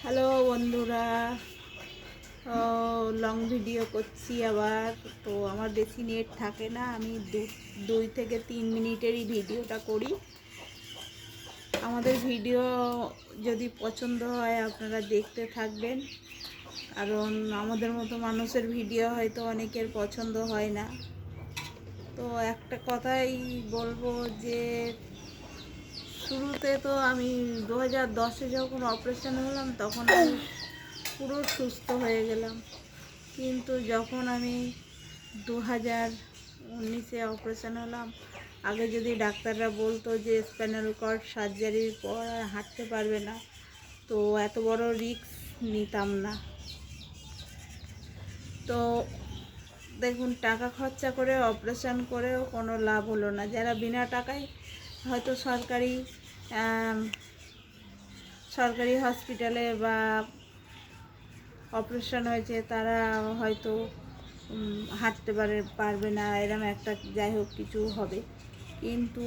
Hello বন্ধুরা, long video করছি আবার। তো আমার বেশি নেট থাকে না, আমি 2 থেকে 3 মিনিটেরই ভিডিওটা করি। আমাদের ভিডিও যদি পছন্দ হয় আপনারা দেখতে থাকবেন, কারণ আমাদের মতো মানুষের ভিডিও হয়তো অনেকের পছন্দ হয় না। তো একটা কথাই বলবো যে শুরুতে তো আমি 2010-এ যখন অপারেশন হলাম তখন আমি পুরো সুস্থ হয়ে গেলাম, কিন্তু যখন আমি 2019-এ অপারেশন হলাম, আগে যদি ডাক্তাররা বলতো যে স্পাইনাল কর্ড সার্জারির পর আর হাঁটতে পারবে না, তো এত বড় রিস্ক নিতাম না। তো দেখুন, টাকা খরচা করে অপারেশন করেও কোনো লাভ হলো না। যারা বিনা টাকায় হয়তো সরকারি হসপিটালে বা অপারেশন হয়েছে, তারা হয়তো হাঁটতে পারবে না, এরকম একটা যাই হোক কিছু হবে। কিন্তু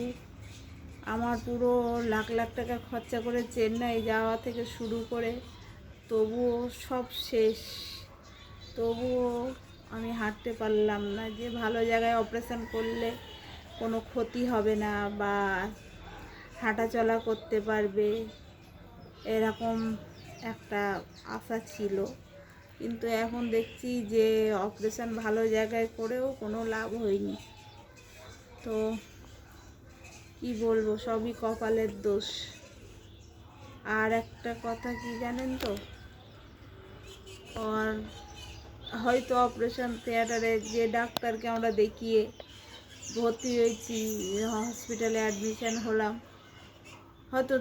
আমার পুরো লাখ লাখ টাকা খরচা করে চেন্নাই যাওয়া থেকে শুরু করে তবুও সব শেষ, তবুও আমি হাঁটতে পারলাম না। যে ভালো জায়গায় অপারেশন করলে কোনো ক্ষতি হবে না বা হাঁটাচলা করতে পারবে, এরকম একটা আশা ছিল। কিন্তু এখন দেখছি যে অপারেশন ভালো জায়গায় করেও কোনো লাভ হয়নি। তো কি বলবো, সবই কপালের দোষ। আর একটা কথা কি জানেন তো, আর হয়তো অপারেশন থিয়েটারে যে ডাক্তারকে আমরা দেখিয়ে ভর্তি হয়েছি, হসপিটালে অ্যাডমিশন হলাম, হয়তো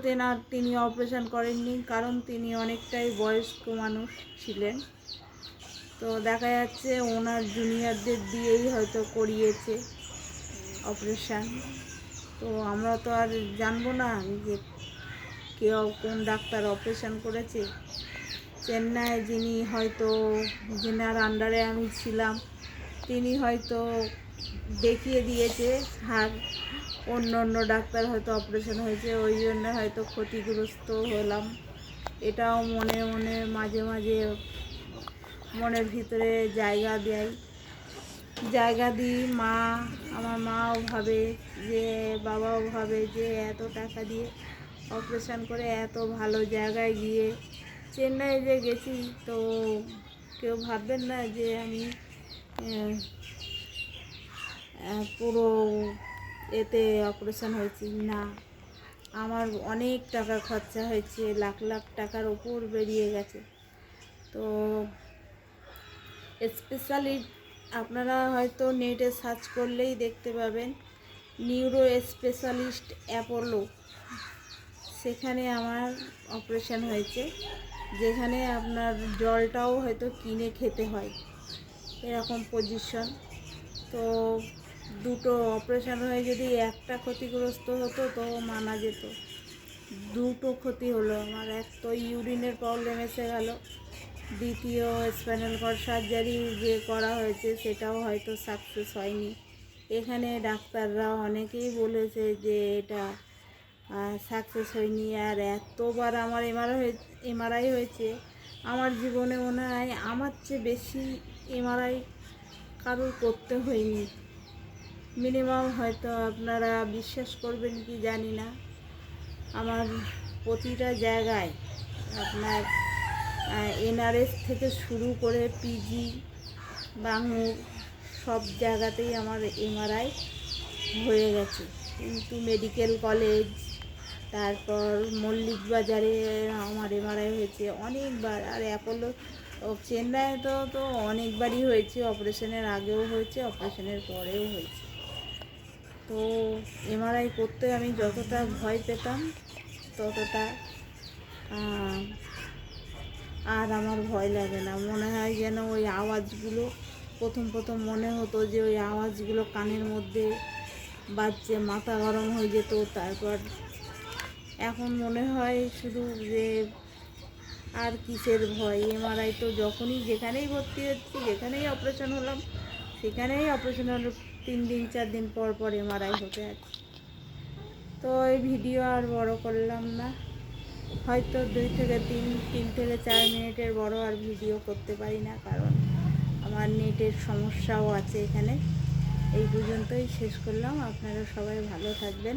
তিনি অপারেশন করেননি, কারণ তিনি অনেকটাই বয়স্ক মানুষ ছিলেন। তো দেখা যাচ্ছে ওনার জুনিয়রদের দিয়েই হয়তো করিয়েছে অপারেশান। তো আমরা তো আর জানবো না যে কোন ডাক্তার অপারেশন করেছে। চেন্নাই যেনার আন্ডারে আমি ছিলাম, তিনি হয়তো দেখিয়ে দিয়েছে, আর অন্য ডাক্তার হয়তো অপারেশন হয়েছে, ওই জন্য হয়তো ক্ষতিগ্রস্ত হলাম। এটাও মনে মনে মাঝে মাঝে মনের ভিতরে জায়গা দিই। আমার মাও ভাবে, যে বাবাও ভাবে যে এত টাকা দিয়ে অপারেশন করে এত ভালো জায়গায় গিয়ে চেন্নাই যে গেছি, তো কেউ ভাববেন না যে আমি পুরো এতে অপারেশন হয়েছি। না, আমার অনেক টাকা খরচা হয়েছে, লাখ লাখ টাকার ওপর বেরিয়ে গেছে। তো স্পেশালি আপনারা হয়তো নেটে সার্চ করলেই দেখতে পাবেন, নিউরো স্পেশালিস্ট অ্যাপোলো, সেখানে আমার অপারেশন হয়েছে, যেখানে আপনার জলটাও হয়তো কিনে খেতে হয়, এরকম পজিশন। তো দুটো অপারেশন হয়ে যদি একটা ক্ষতিগ্রস্ত হতো তো মানা যেত, দুটো ক্ষতি হলো আমার। এক তো ইউরিনের প্রবলেম এসে গেল, দ্বিতীয় স্পাইনাল কর্ড সার্জারি যে করা হয়েছে সেটাও হয়তো সাকসেস হয়নি। এখানে ডাক্তাররা অনেকেই বলেছে যে এটা সাকসেস হয়নি। আর এতবার আমার এমআরআই হয়েছে, আমার জীবনে মনে হয় আমার চেয়ে বেশি এমআরআই কারোর করতে হয়নি। মিনিমাম হয়তো আপনারা বিশ্বাস করবেন কি জানি না, আমার প্রতিটা জায়গায় আপনার এনআরএস থেকে শুরু করে পিজি, বাঙুর, সব জায়গাতেই আমার এমআরআই হয়ে গেছে। কিন্তু মেডিকেল কলেজ, তারপর মল্লিক বাজারে আমার এমআরআই হয়েছে অনেকবার। আর অ্যাপোলো চেন্নাইয়ে তো অনেকবারই হয়েছে, অপারেশনের আগেও হয়েছে, অপারেশনের পরেও হয়েছে। তো এমআরআই করতে আমি যতটা ভয় পেতাম, ততটা আর আমার ভয় লাগে না। মনে হয় যেন ওই আওয়াজগুলো, প্রথম মনে হতো যে ওই আওয়াজগুলো কানের মধ্যে বাজছে, মাথা গরম হয়ে যেত। তারপর এখন মনে হয় শুধু যে আর কিসের ভয়, এমআরআই তো যখনই যেখানেই ভর্তি হচ্ছি, যেখানেই অপারেশন হলাম, সেখানেই অপারেশন হলো 3 দিন 4 দিন পর পর এমআরআই হতে আছে। তো এই ভিডিও আর বড় করলাম না, হয়তো 3 থেকে 4 মিনিটের বড় আর ভিডিও করতে পারি না, কারণ আমার নেটের সমস্যাও আছে এখানে। এই পর্যন্তই শেষ করলাম। আপনারা সবাই ভালো থাকবেন।